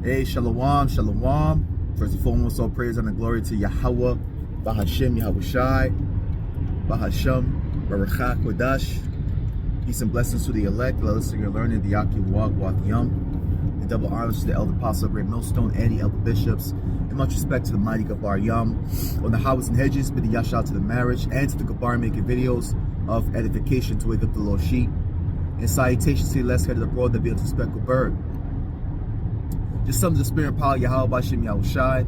Hey, shalom, shalom. First and foremost, all praise and glory to Yahweh, Bahashem, Yahweh Shai, Bahashem, Barakah, Kodash. Peace and blessings to the elect, the listening and learning, the Yaki Wag, Yum. And double honors to the elder apostle, great millstone, and the elder bishops. And much respect to the mighty Gabar Yum. On the highways and hedges, bid the Yashal to the marriage, and to the Gabar making videos of edification to wake up the little sheep. And salutations to the less headed abroad, that be able to speckled bird. Just something to the spirit and power, Yahweh Bashem Yahweh Shai.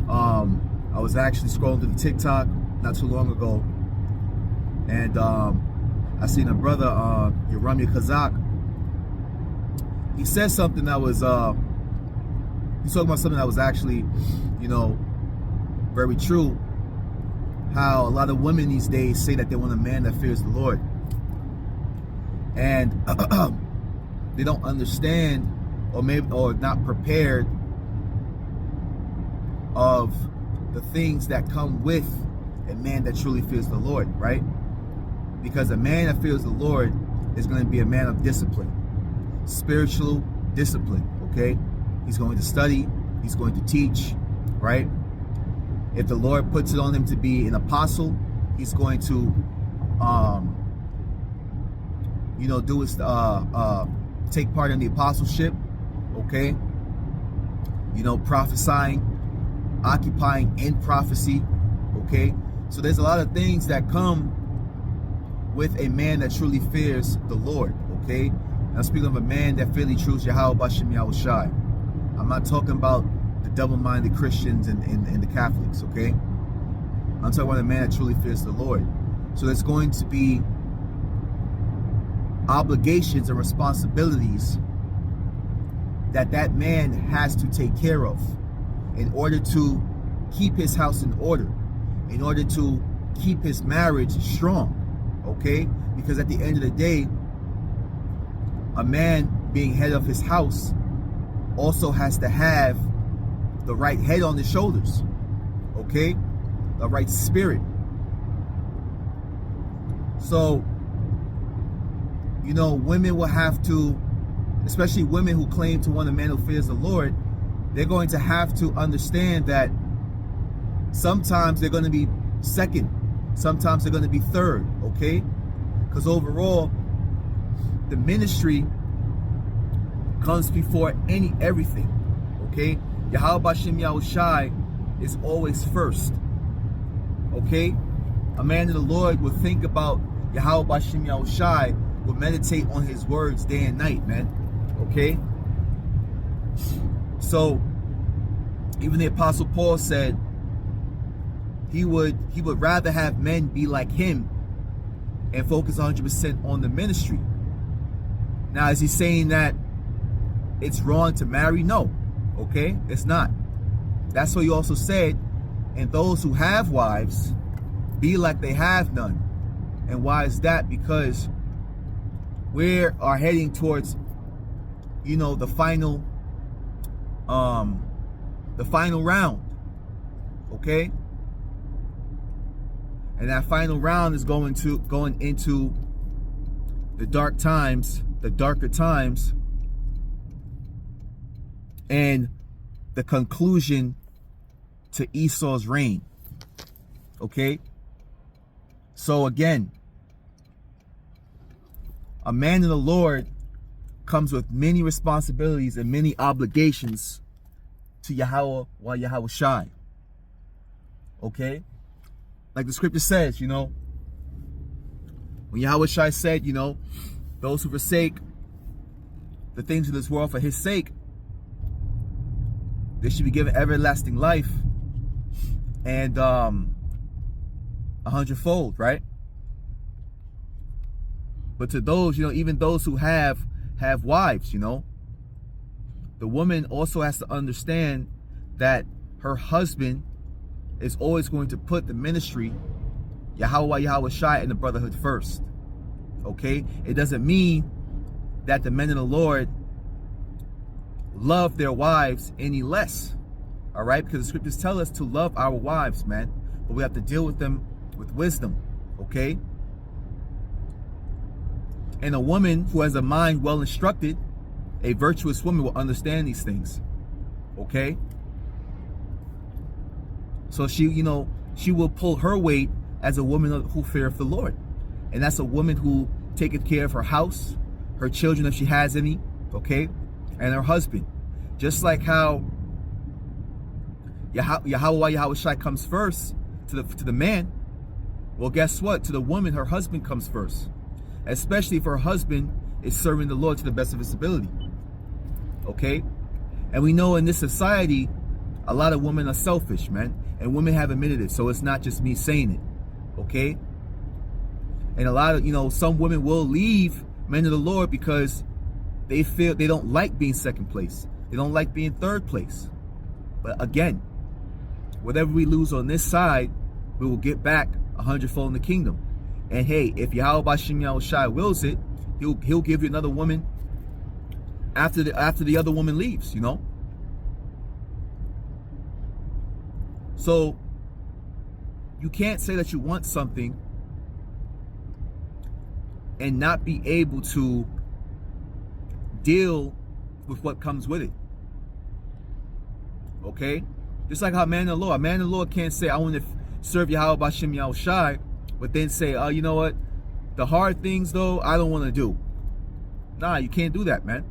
I was actually scrolling through the TikTok not too long ago, and I seen a brother, Yerami Kazak. He said something that was, he's talking about something that was actually, very true. How a lot of women these days say that they want a man that fears the Lord, and they don't understand, or not prepared of the things that come with a man that truly fears the Lord, right? Because a man that fears the Lord is going to be a man of discipline, spiritual discipline, okay? He's going to study, he's going to teach, right? If the Lord puts it on him to be an apostle, he's going to, do his, take part in the apostleship, okay? Prophesying, occupying in prophecy, okay? So there's a lot of things that come with a man that truly fears the Lord, okay? And I'm speaking of a man that fairly trues Yahweh Bashem Yahweh Shai. I'm not talking about the double-minded Christians and the Catholics, okay? I'm talking about a man that truly fears the Lord. So there's going to be obligations and responsibilities that man has to take care of in order to keep his house in order, in order to keep his marriage strong, okay? Because at the end of the day, a man being head of his house also has to have the right head on his shoulders, okay? The right spirit. So, women will have to, especially women who claim to want a man who fears the Lord, they're going to have to understand that sometimes they're going to be second, sometimes they're going to be third, okay? Because overall, the ministry comes before everything, okay? Yahweh Bashem Yahweh Shai is always first, okay? A man of the Lord will think about Yahweh Bashem Yahweh Shai, will meditate on his words day and night, man, okay? So even the Apostle Paul said he would rather have men be like him and focus 100% on the ministry. Now, is he saying that it's wrong to marry? No, okay, it's not. That's what he also said, and those who have wives, be like they have none. And why is that? Because we are heading towards, the final round, okay? And that final round is going into the dark times, the darker times, and the conclusion to Esau's reign, okay? So again, a man in the Lord comes with many responsibilities and many obligations to Yahweh while Yahweh Shai. Okay? Like the scripture says, when Yahweh Shai said, those who forsake the things of this world for his sake, they should be given everlasting life and 100-fold, right? But to those, even those who have wives, the woman also has to understand that her husband is always going to put the ministry, Yahweh Shai, and the brotherhood first, okay? It doesn't mean that the men of the Lord love their wives any less, all right? Because the scriptures tell us to love our wives, man, but we have to deal with them with wisdom, okay? And a woman who has a mind well instructed, a virtuous woman, will understand these things. Okay? So she will pull her weight as a woman who feareth the Lord. And that's a woman who taketh care of her house, her children if she has any, okay? And her husband. Just like how Yahweh Shai comes first to the man. Well, guess what? To the woman, her husband comes first. Especially if her husband is serving the Lord to the best of his ability. Okay? And we know in this society, a lot of women are selfish, man. And women have admitted it. So it's not just me saying it. Okay? And a lot of, some women will leave men of the Lord because they feel they don't like being second place. They don't like being third place. But again, whatever we lose on this side, we will get back 100-fold in the kingdom. And hey, if Yahweh B'Shem Yahushai wills it, he'll give you another woman after the other woman leaves, So you can't say that you want something and not be able to deal with what comes with it. Okay? Just like how a man in the Lord can't say, I want to serve Yahweh B'Shem Yahushai, but then say, oh, you know what? The hard things, though, I don't want to do. Nah, you can't do that, man.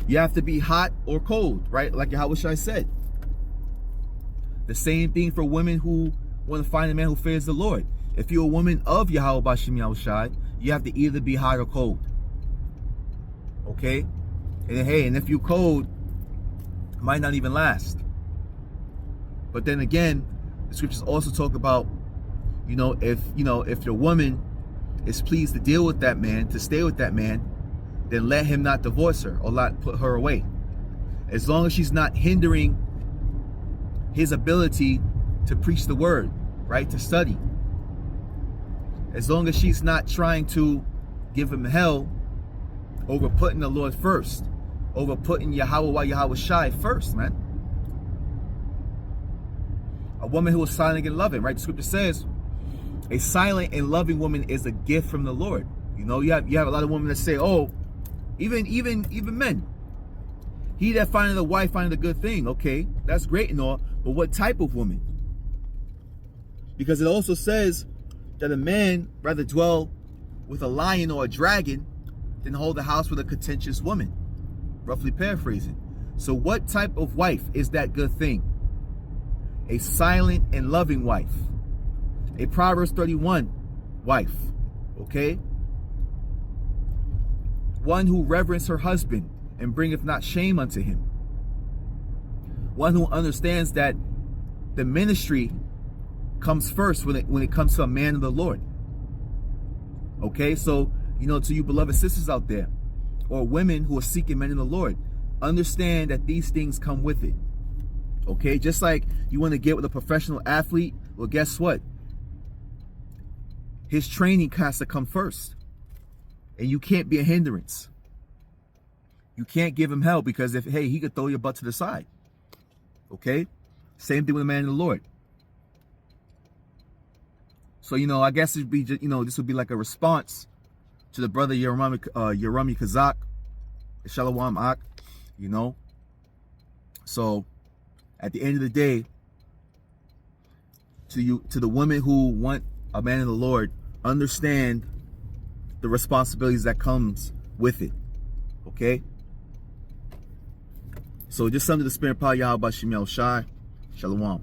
You have to be hot or cold, right? Like Yahweh said. The same thing for women who want to find a man who fears the Lord. If you're a woman of Yahweh B'Shem Yahushai, you have to either be hot or cold. Okay? And hey, and if you're cold, it might not even last. But then again, the scriptures also talk about, if your woman is pleased to deal with that man, to stay with that man, then let him not divorce her or not put her away. As long as she's not hindering his ability to preach the word, right? To study. As long as she's not trying to give him hell over putting the Lord first, over putting Yahweh Shai first, man. A woman who is silent and loving, right? The scripture says, a silent and loving woman is a gift from the Lord. You have a lot of women that say, oh, even men. He that findeth a wife findeth a good thing. Okay, that's great and all, but what type of woman? Because it also says that a man rather dwell with a lion or a dragon than hold a house with a contentious woman. Roughly paraphrasing. So what type of wife is that good thing? A silent and loving wife. A Proverbs 31 wife. Okay? One who reverence her husband and bringeth not shame unto him. One who understands that the ministry comes first when it comes to a man of the Lord. Okay, so to you beloved sisters out there, or women who are seeking men in the Lord, understand that these things come with it. Okay, just like you want to get with a professional athlete, well, guess what? His training has to come first. And you can't be a hindrance. You can't give him hell because he could throw your butt to the side. Okay? Same thing with a man in the Lord. So, I guess it'd be just, this would be like a response to the brother Yerami Kazak, Shalom Ak, So, at the end of the day, to the women who want a man in the Lord, understand the responsibilities that comes with it. Okay? So just under the spirit of Yahweh B'Shem Yahushai. Shalom.